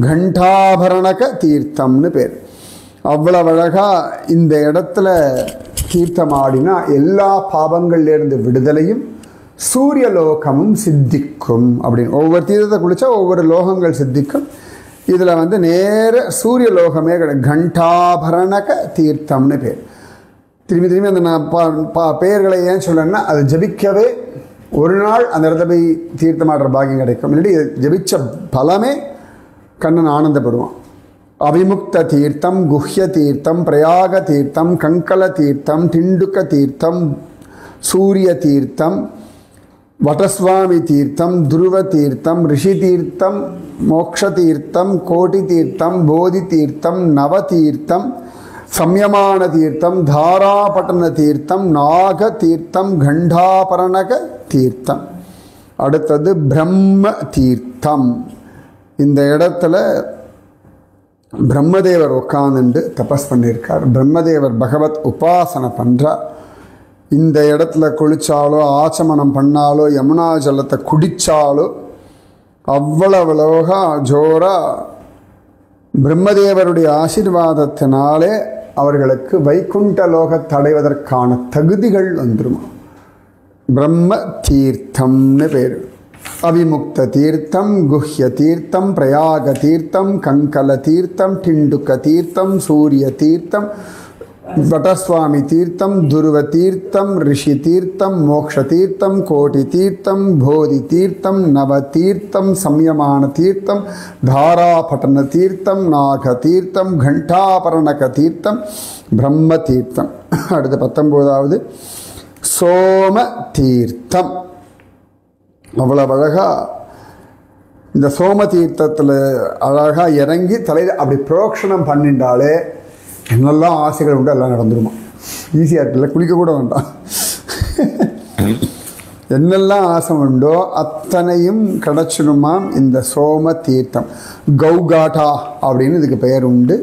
கண்டாபரணக தீர்த்தம்னு பேர். அவ்வளவு அழகாக இந்த இடத்துல தீர்த்தமாடினா எல்லா பாவங்கள்லேருந்து விடுதலையும் சூரிய லோகமும் சித்திக்கும் அப்படின்னு. ஒவ்வொரு தீர்த்தத்தை குளித்தா ஒவ்வொரு லோகங்கள் சித்திக்கும். இதில் நேர சூரிய லோகமே கிடையாது. கண்டாபரணக தீர்த்தம்னு பேர். திரும்பி திரும்பி அந்த நான் பெயர்களை ஏன் சொல்கிறேன்னா அது ஜபிக்கவே ஒரு நாள் அந்த இடத்த போய் தீர்த்தமாடுற பாக்கியம் கிடைக்கும். இல்லாட்டி ஜபிச்ச பலமே கண்ணன் ஆனந்தப்படுவான். அவிமுக்த தீர்த்தம், குஹ்ய தீர்த்தம், பிரயாக தீர்த்தம், கங்கல தீர்த்தம், டிண்டுக்க தீர்த்தம், சூரிய தீர்த்தம், வடஸ்வாமி தீர்த்தம், துருவ தீர்த்தம், ரிஷி தீர்த்தம், மோக்ஷ தீர்த்தம், கோட்டி தீர்த்தம், போதி தீர்த்தம், நவ தீர்த்தம், சம்யமான தீர்த்தம், தாராபட்டன தீர்த்தம், நாக தீர்த்தம், கண்டாபரணக தீர்த்தம். அடுத்தது பிரம்ம தீர்த்தம். இந்த இடத்துல பிரம்மதேவர் உட்கார்ந்துட்டு தபஸ் பண்ணியிருக்கார். பிரம்மதேவர் பகவத் உபாசனை பண்ணுறார். இந்த இடத்துல குளித்தாலோ ஆச்சமனம் பண்ணாலோ யமுனா ஜலத்தை குடித்தாலோ அவ்வளவுலோகா ஜோராக பிரம்மதேவருடைய ஆசீர்வாதத்தினாலே அவர்களுக்கு வைகுண்ட லோகத்தை அடைவதற்கான தகுதிகள் வந்துருமா. பிரம்ம தீர்த்தம்னு பேர். அவிமுக்த தீர்த்தம், குஹ்ய தீர்த்தம், பிரயாக தீர்த்தம், கங்கல தீர்த்தம், டிண்டுக்க தீர்த்தம், சூரிய தீர்த்தம், வடஸ்வாமி தீர்த்தம், துருவ தீர்த்தம், ரிஷி தீர்த்தம், மோக்ஷ தீர்த்தம், கோட்டி தீர்த்தம், போதி தீர்த்தம், நவ தீர்த்தம், சம்யமான தீர்த்தம், தாராபட்டன தீர்த்தம், நாக தீர்த்தம், கண்டாபரணக தீர்த்தம், பிரம்ம தீர்த்தம். அடுத்து 19வது சோம தீர்த்தம். அவ்வளவு அழகா இந்த சோம தீர்த்தத்தில் அழகாக இறங்கி தலையில் அப்படி புரோக்ஷணம் பண்ணிட்டாலே என்னெல்லாம் ஆசைகள் உண்டு எல்லாம் நடந்துருமா. ஈஸியாக இருக்குல்ல, குளிக்க கூட வேண்டாம். என்னெல்லாம் ஆசை உண்டோ அத்தனையும் கிடச்சிடுமாம் இந்த சோம தீர்த்தம். கௌகாட்டா அப்படின்னு இதுக்கு பெயர் உண்டு.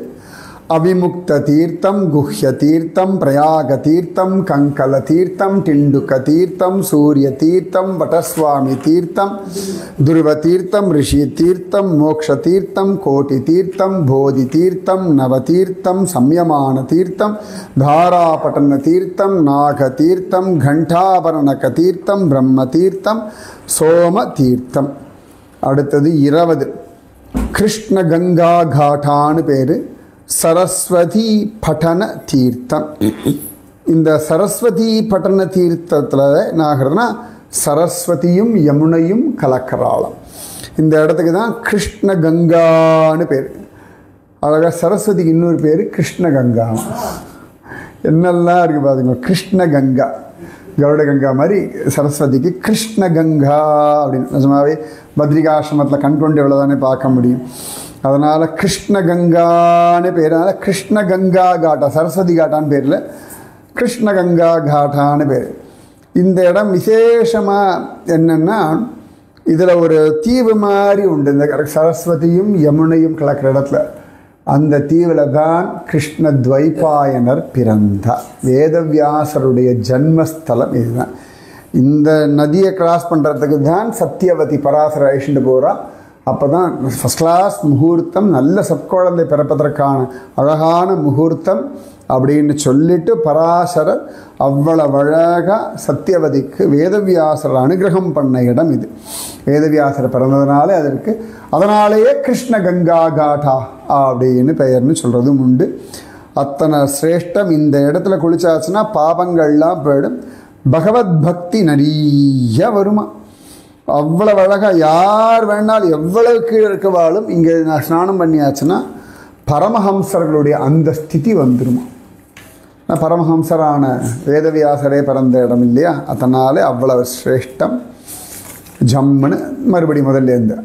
அவிமுக்த தீர்த்தம், குஹ்ய தீர்த்தம், பிரயாக தீர்த்தம், கங்கல தீர்த்தம், டிண்டுக்க தீர்த்தம், சூரிய தீர்த்தம், வடஸ்வாமி தீர்த்தம், துருவ தீர்த்தம், ரிஷி தீர்த்தம், மோக்ஷ தீர்த்தம், கோட்டி தீர்த்தம், போதி தீர்த்தம், நவ தீர்த்தம், சம்யமான தீர்த்தம், தாராபட்டன தீர்த்தம், நாக தீர்த்தம், கண்டாபரணக தீர்த்தம், பிரம்ம தீர்த்தம், சோம தீர்த்தம். அடுத்தது 20 கிருஷ்ண கங்கா காட்டான்னு பேர். சரஸ்வதி பட்டன தீர்த்தம். இந்த சரஸ்வதி பட்டன தீர்த்தத்தில் என்ன ஆகிறதுனா சரஸ்வதியும் யமுனையும் கலக்கராளம். இந்த இடத்துக்கு தான் கிருஷ்ண கங்கான்னு பேர். அழகாக சரஸ்வதிக்கு இன்னொரு பேர் கிருஷ்ண கங்கா. என்னெல்லாம் இருக்குது பாருங்க. கிருஷ்ண கங்கா, கருட கங்கா மாதிரி சரஸ்வதிக்கு கிருஷ்ண கங்கா அப்படின்னு. நிஜமாவே பத்ரிகாசிரமத்தில் கண்கொண்டு எவ்வளோதானே பார்க்க முடியும். அதனால் கிருஷ்ண கங்கான்னு பேர். அதனால் கிருஷ்ண கங்கா காட்டா, சரஸ்வதி காட்டான்னு பேரில் கிருஷ்ண கங்கா காட்டான்னு பேர். இந்த இடம் விசேஷமாக என்னென்னா இதில் ஒரு தீவு மாதிரி உண்டு. இந்த சரஸ்வதியும் யமுனையும் கலக்கிற இடத்துல அந்த தீவில் தான் கிருஷ்ண துவைபாயனர் பிறந்தார். வேதவியாசருடைய ஜன்மஸ்தலம் இதுதான். இந்த நதியை கிராஸ் பண்ணுறதுக்கு தான் சத்தியவதி பராசர அழிச்சுட்டு போகிறா. அப்போ தான் ஃபஸ்ட் கிளாஸ் முகூர்த்தம், நல்ல சற்குழந்தை பிறப்பதற்கான அழகான முகூர்த்தம் அப்படின்னு சொல்லிட்டு பராசரர் அவ்வளவு அழகாக சத்தியவதிக்கு வேதவியாசர் அனுகிரகம் பண்ண இடம் இது. வேதவியாசர் பிறந்ததுனாலே அதற்கு அதனாலேயே கிருஷ்ண கங்கா காட்டா அப்படின்னு பெயர்னு சொல்கிறதும் உண்டு. அத்தனை சிரேஷ்டம். இந்த இடத்துல குளிச்சாச்சுன்னா பாபங்கள்லாம் போயிடும். பகவத் பக்தி நிறைய வருமா. அவ்வளவு அழகாக யார் வேணாலும் எவ்வளவு கீழே இருக்கவாலும் இங்கே நான் ஸ்நானம் பண்ணியாச்சுன்னா பரமஹம்சர்களுடைய அந்த ஸ்திதி வந்துடுமா. பரமஹம்சரான வேதவியாசரே பிறந்த இடம் இல்லையா, அதனாலே அவ்வளவு சிரேஷ்டம். ஜம்முன்னு மறுபடி முதல்லேருந்து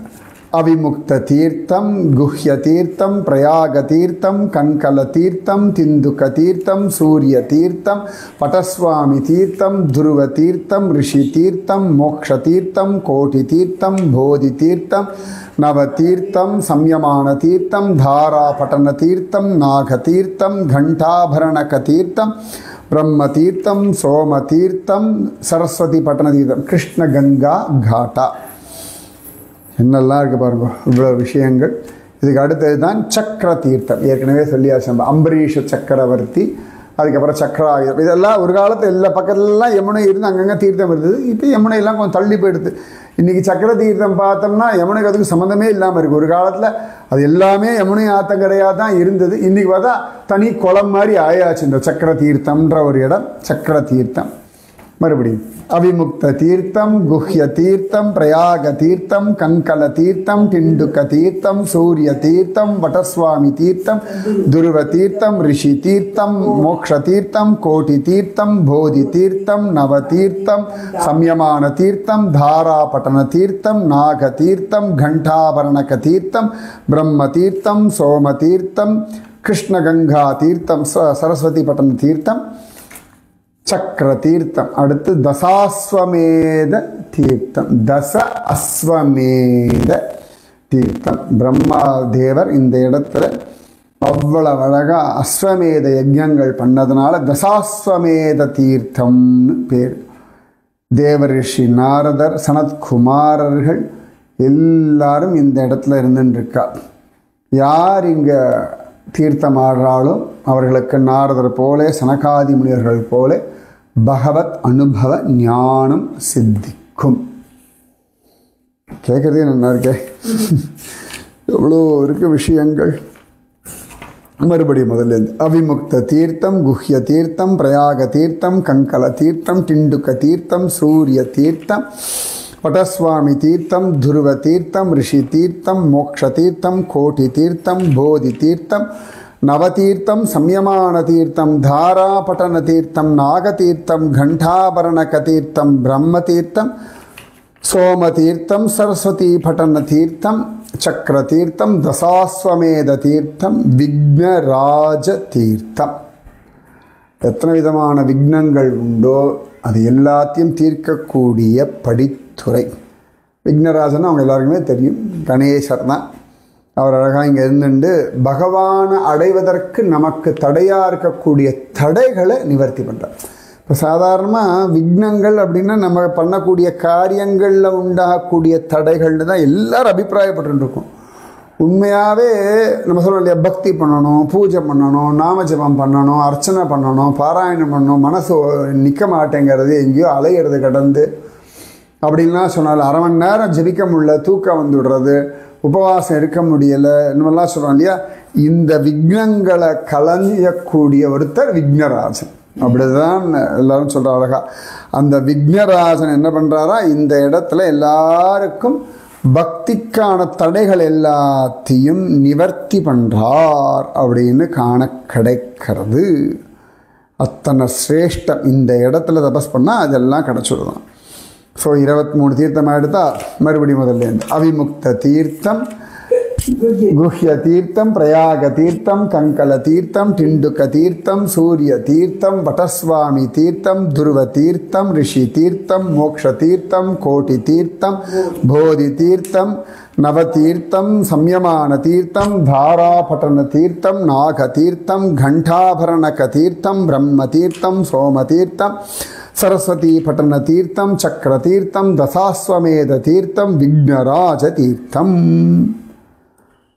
அவிமுக்த தீர்த்தம், குஹ்ய தீர்த்தம், பிரயாக தீர்த்தம், கங்கல தீர்த்தம், திந்துக்க தீர்த்தம், சூரிய தீர்த்தம், பட்டஸ்வாமி தீர்த்தம், துருவ தீர்த்தம், ரிஷி தீர்த்தம், மோக்ஷ தீர்த்தம், கோட்டி தீர்த்தம், போதி தீர்த்தம், நவ தீர்த்தம், சம்யமான தீர்த்தம், தாராபட்டன தீர்த்தம், நாக தீர்த்தம், கண்டாபரணக தீர்த்தம், பிரம்ம தீர்த்தம், சோம தீர்த்தம், சரஸ்வதி பட்டன தீர்த்தம், கிருஷ்ண கங்கா காட்டா. என்னெல்லாம் இருக்குது பாருங்க, இவ்வளோ விஷயங்கள். இதுக்கு அடுத்தது தான் சக்கர தீர்த்தம். ஏற்கனவே சொல்லியாச்சு நம்ம அம்பரீஷ சக்கரவர்த்தி, அதுக்கப்புறம் சக்கராயுதம். இதெல்லாம் ஒரு காலத்தில் எல்லா பக்கத்துலலாம் யமுனை இருந்து அங்கங்கே தீர்த்தம் இருந்தது. இப்போ யமுனையெல்லாம் கொஞ்சம் தள்ளி போயிடுது. இன்றைக்கி சக்கர தீர்த்தம் பார்த்தோம்னா யமுனைக்கு அதுக்கு சம்மந்தமே இல்லாமல் இருக்குது. ஒரு காலத்தில் அது எல்லாமே யமுனை ஆத்தங்கரையாக தான் இருந்தது. இன்றைக்கி பார்த்தா தனி குளம் மாதிரி ஆயாச்சு இந்த சக்கர தீர்த்தம்ன்ற ஒரு இடம். சக்கர தீர்த்தம் மறுபடியும் அவிமுக்த தீர்த்தம், குஹ்ய தீர்த்தம், பிரயாக தீர்த்தம், கங்கல தீர்த்தம், டிண்டுக்க தீர்த்தம், சூரிய தீர்த்தம், வடஸ்வாமி தீர்த்தம், துருவ தீர்த்தம், ரிஷி தீர்த்தம், மோக்ஷ தீர்த்தம், கோட்டி தீர்த்தம், போதி தீர்த்தம், நவ தீர்த்தம், சம்யமான தீர்த்தம், தாராபட்டன தீர்த்தம், நாக தீர்த்தம், கண்டாபரணக தீர்த்தம், பிரம்ம தீர்த்தம், சோம தீர்த்தம், கிருஷ்ணகங்கா தீர்த்தம், சரஸ்வதி பட்டன தீர்த்தம், சக்கர தீர்த்தம். அடுத்து தசாஸ்வமேத தீர்த்தம், தச அஸ்வமேத தீர்த்தம். பிரம்மாதேவர் இந்த இடத்துல அவ்வளவு அழகா அஸ்வமேத யஜ்ஞங்கள் பண்ணதுனால தசாஸ்வமேத தீர்த்தம்னு பேர். தேவரிஷி நாரதர், சனத்குமாரர்கள் எல்லாரும் இந்த இடத்துல இருந்துருக்கா. யார் இங்கே தீர்த்தம் ஆடுறாலும் அவர்களுக்கு நாரதர் போல, சனகாதி முனிவர்கள் போல பகவத் அனுபவ ஞானம் சித்திக்கும். கேட்குறதே நல்லா இருக்கே, எவ்வளோ இருக்கு விஷயங்கள். மறுபடியும் முதல்ல அவிமுக்த தீர்த்தம், குஹ்ய தீர்த்தம், பிரயாக தீர்த்தம், கங்கல தீர்த்தம், டிண்டுக்க தீர்த்தம், சூரிய தீர்த்தம், வடஸ்வாமி தீர்த்தம், துருவ தீர்த்தம், ரிஷி தீர்த்தம், மோக்ஷ தீர்த்தம், கோட்டி தீர்த்தம், போதி தீர்த்தம், நவதீர்த்தம், சம்யமான தீர்த்தம், தாராபட்டன தீர்த்தம், நாகதீர்த்தம், கண்டாபரணக தீர்த்தம், பிரம்ம தீர்த்தம், சோம தீர்த்தம், சரஸ்வதி பட்டன தீர்த்தம், சக்கர தீர்த்தம், தசாஸ்வமேத தீர்த்தம், விக்னராஜ தீர்த்தம். எத்தனை விதமான விக்னங்கள் உண்டோ அது எல்லாத்தையும் தீர்க்கக்கூடிய படித்துறை. விக்னராஜன் அவங்க எல்லாருக்குமே தெரியும், கணேசர் தான். அவர் அழகாக இங்கே இருந்துட்டு பகவானை அடைவதற்கு நமக்கு தடையாக இருக்கக்கூடிய தடைகளை நிவர்த்தி பண்ணுறார். இப்போ சாதாரணமாக விக்னங்கள் அப்படின்னா நம்ம பண்ணக்கூடிய காரியங்களில் உண்டாகக்கூடிய தடைகள்னு தான் எல்லாரும் அபிப்பிராயப்பட்டுருக்கோம். உண்மையாகவே நம்ம சொல்கிறோம் இல்லையா, பக்தி பண்ணணும், பூஜை பண்ணணும், நாமஜபம் பண்ணணும், அர்ச்சனை பண்ணணும், பாராயணம் பண்ணணும், மனசு நிற்க மாட்டேங்கிறது, எங்கேயோ அலையிறது கடந்து அப்படின்லாம் சொன்னாலும் அரை மணி நேரம் ஜெபிக்க முடியல, தூக்கம் வந்து விடுறது, உபவாசம் இருக்க முடியலை, இன்னமெல்லாம் சொல்கிறோம் இல்லையா. இந்த விக்னங்களை கலையக்கூடிய ஒருத்தர் விக்னராஜன். அப்படிதான் எல்லாரும் சொல்கிற அழகா. அந்த விக்னராஜன் என்ன பண்ணுறாரா, இந்த இடத்துல எல்லாருக்கும் பக்திக்கான தடைகள் எல்லாத்தையும் நிவர்த்தி பண்ணுறார் அப்படின்னு காண கிடைக்கிறது. அத்தனை சிரேஷ்டம். இந்த இடத்துல தபஸ் பண்ணால் அதெல்லாம் கிடச்சிடுதான். ஸோ 23 தீர்த்தம் எடுத்தா மறுபடியும் முதல்ல அவிமுக்த தீர்த்தம், குஹ்ய தீர்த்தம், பிரயாக தீர்த்தம், கங்கல தீர்த்தம், டிண்டுக்க தீர்த்தம், சூரிய தீர்த்தம், வடஸ்வாமி தீர்த்தம், துருவ தீர்த்தம், ரிஷி தீர்த்தம், மோக்ஷ தீர்த்தம், கோட்டி தீர்த்தம், போதி தீர்த்தம், நவதீர்த்தம், சம்யமான தீர்த்தம், தாராபட்டன தீர்த்தம், நாக தீர்த்தம், கண்டாபரணக தீர்த்தம், பிரம்ம தீர்த்தம், சோம தீர்த்தம், சரஸ்வதி பட்டன தீர்த்தம், சக்கர தீர்த்தம், தசாஸ்வமேத தீர்த்தம், விக்னராஜ தீர்த்தம்.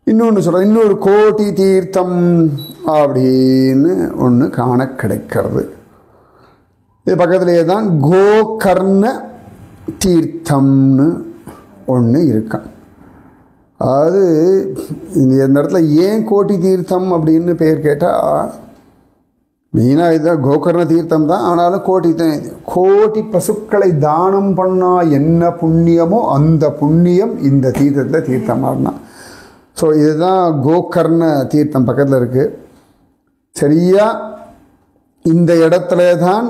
இன்னொன்று சொல்கிறேன், இன்னொரு கோட்டி தீர்த்தம் அப்படின்னு ஒன்று காண கிடைக்கிறது. இது பக்கத்திலேயே தான் கோகர்ண தீர்த்தம்னு ஒன்று இருக்கான். அதாவது இந்த இடத்துல ஏன் கோட்டி தீர்த்தம் அப்படின்னு பேர் கேட்டால், மெயினாக இதுதான் கோகர்ண தீர்த்தம் தான். ஆனாலும் கோட்டி பசுக்களை தானம் பண்ணால் என்ன புண்ணியமோ அந்த புண்ணியம் இந்த தீர்த்தத்தில் தீர்த்தமாடினா. ஸோ இதுதான் கோகர்ண தீர்த்தம் பக்கத்தில் இருக்குது. சரியா இந்த இடத்துல தான்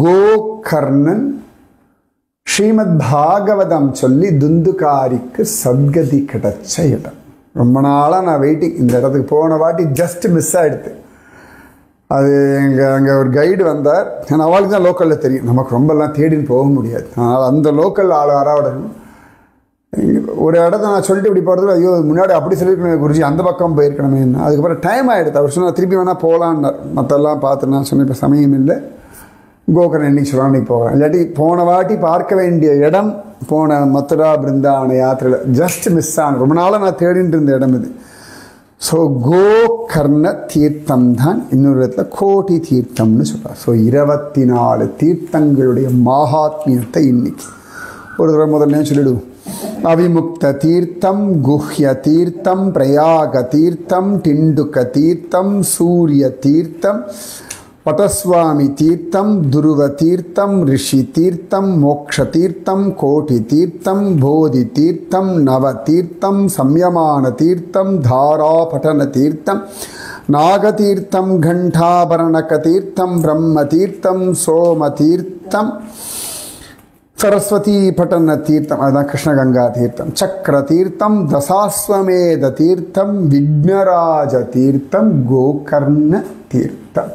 கோகர்ணன் ஸ்ரீமத் பாகவதம் சொல்லி துந்துகாரிக்கு சத்கதி கிடைச்ச இடம். ரொம்ப நாளாக நான் வெயிட்டிங். இந்த இடத்துக்கு போன வாட்டி ஜஸ்ட் மிஸ் ஆகிடுது. அது அங்கே ஒரு கைடு வந்தார். ஏன்னா அவளுக்கு தான் லோக்கலில் தெரியும், நமக்கு ரொம்பலாம் தேடின்னு போக முடியாது. அதனால் அந்த லோக்கல் ஆள் வராவிடணும். ஒரு இடத்த நான் சொல்லிட்டு இப்படி போகிறது, ஐயோ முன்னாடி அப்படி சொல்லியிருக்கணும் குருஜி, அந்த பக்கம் போயிருக்கணுமே. அதுக்கப்புறம் டைம் ஆகிடுது. அவர் சொன்னால் திருப்பி வேணால் போகலான்னார். மற்றெல்லாம் பார்த்து நான் சொன்னேன், இப்போ சமயம் இல்லை, கோகர்ணம் என்னைக்கு சொல்லலாம், அன்றைக்கி போகிறேன். இல்லாட்டி போன வாட்டி பார்க்க வேண்டிய இடம், போன மதுரா பிருந்தாவன யாத்திரையில் ஜஸ்ட் மிஸ் ஆன, ரொம்ப நாளாக நான் தேடிட்டு இருந்த இடம் இது. ஸோ கோகர்ண தீர்த்தம் தான் இன்னொரு இடத்துல கோட்டி தீர்த்தம்னு சொல்கிறார். ஸோ 24 தீர்த்தங்களுடைய மகாத்மியத்தை இன்னைக்கு ஒரு தடவை முதல்ல சொல்லிடுவோம். அவிமுக்த தீர்த்தம், குஹ்ய தீர்த்தம், பிரயாக தீர்த்தம், டிண்டுக்க தீர்த்தம், சூரிய தீர்த்தம், பட்டஸ்வாமி தீர்த்தம், துருவ தீர்த்தம், ரிஷி தீர்த்தம், மோக்ஷ தீர்த்தம், கோட்டி தீர்த்தம், போதி தீர்த்தம், நவ தீர்த்தம், சம்யமான தீர்த்தம், தாரா பட்டன தீர்த்தம், நாகதீர்த்தம், கண்டாபரணக தீர்த்தம், பிரம்ம தீர்த்தம், சோம தீர்த்தம், சரஸ்வதி பட்டன தீர்த்தம், அதுதான் கிருஷ்ணகங்கா தீர்த்தம், சக்கர தீர்த்தம், தசாஸ்வமேத தீர்த்தம், விக்னராஜ தீர்த்தம், கோகர்ண தீர்த்தம்.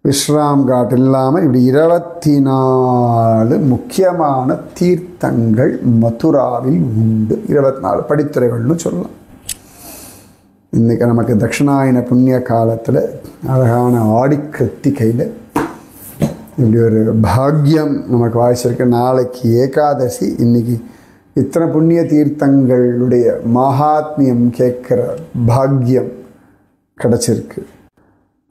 விஸ்ராம் காட் இல்லாமல் இப்படி 24 முக்கியமான தீர்த்தங்கள் மதுராவில் உண்டு. 24 படித்துறைகள்னு சொல்லலாம். இன்றைக்கி நமக்கு தட்சிணாயன புண்ணிய காலத்தில் அழகான ஆடி கிருத்திகையில் இப்படி ஒரு பாக்கியம் நமக்கு வாய்ச்சிருக்கு. நாளைக்கு ஏகாதசி. இன்றைக்கி இத்தனை புண்ணிய தீர்த்தங்களுடைய மகாத்மியம் கேட்குற பாக்கியம் கிடச்சிருக்கு.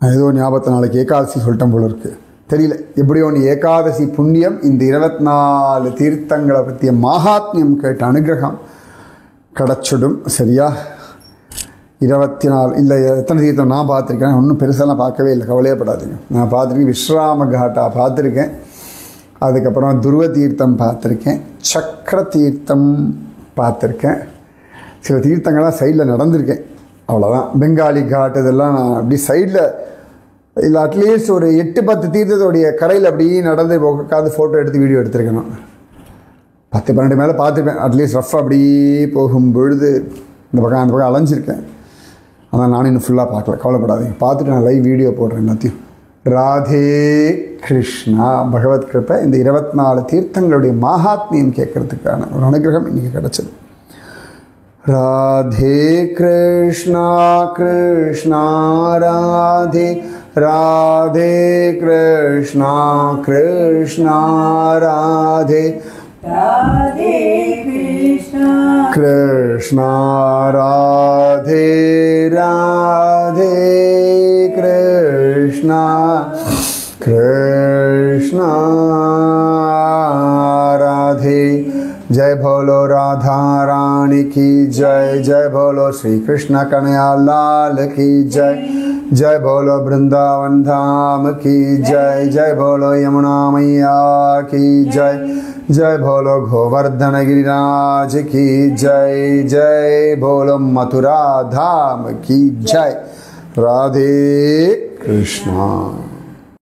ஏதோ ஞாபகத்தை நாளைக்கு ஏகாதசி சொல்லிட்டேன் போல இருக்குது, தெரியல. எப்படியோ ஒன்று ஏகாதசி புண்ணியம் இந்த 24 தீர்த்தங்களை பற்றிய மகாத்மியம் கேட்ட அனுகிரகம் கிடச்சிடும். சரியா? 24 இல்லை, எத்தனை தீர்த்தம் நான் பார்த்துருக்கேன். ஒன்றும் பெருசாலாம் பார்க்கவே இல்லை, கவலையப்படாதீங்க. நான் பார்த்துருக்கேன், விஸ்ராம காட்டா பார்த்துருக்கேன், அதுக்கப்புறம் துருவ தீர்த்தம் பார்த்துருக்கேன், சக்கர தீர்த்தம் பார்த்துருக்கேன், சில தீர்த்தங்கள்லாம் சைடில் நடந்திருக்கேன், அவ்வளோதான். பெங்காலி காட் இதெல்லாம் நான் அப்படி சைடில் இல்லை, அட்லீஸ்ட் ஒரு 8-10 தீர்த்தத்தோடைய கரையில் அப்படியே நடந்து உட்காந்து ஃபோட்டோ எடுத்து வீடியோ எடுத்திருக்கேன். நான் 10-12 மேலே பார்த்துருப்பேன். அட்லீஸ்ட் ரஃபாக அப்படியே போகும்பொழுது இந்த பக்கம் அந்த பக்கம் அலைஞ்சிருக்கேன். ஆனால் நானும் இன்னும் ஃபுல்லாக பார்க்கல, கவலைப்படாதீங்க. பார்த்துட்டு நான் லைவ் வீடியோ போடுறேன் எல்லாத்தையும். ராதே கிருஷ்ணா. பகவத் கிருப்பை இந்த 24 தீர்த்தங்களுடைய மகாத்மியம் கேட்கறதுக்கான ஒரு அனுகிரகம் இன்றைக்கி கிடச்சிது. ராதே கிருஷ்ணா கிருஷ்ணா ராதே, ராதே கிருஷ்ணா கிருஷ்ணா ராதே, ராதே கிருஷ்ணா கிருஷ்ணா ராதே, ராதே கிருஷ்ணா கிருஷ்ணா ராதே. जय बोलो राधा रानी की जय, जय बोलो श्री कृष्ण कन्हैया लाल की जय, जय बोलो वृंदावन धाम की जय, जय बोलो यमुना मैया की जय, जय बोलो गोवर्धन गिरिराज की जय, जय बोलो मथुरा धाम की जय. राधे कृष्णा.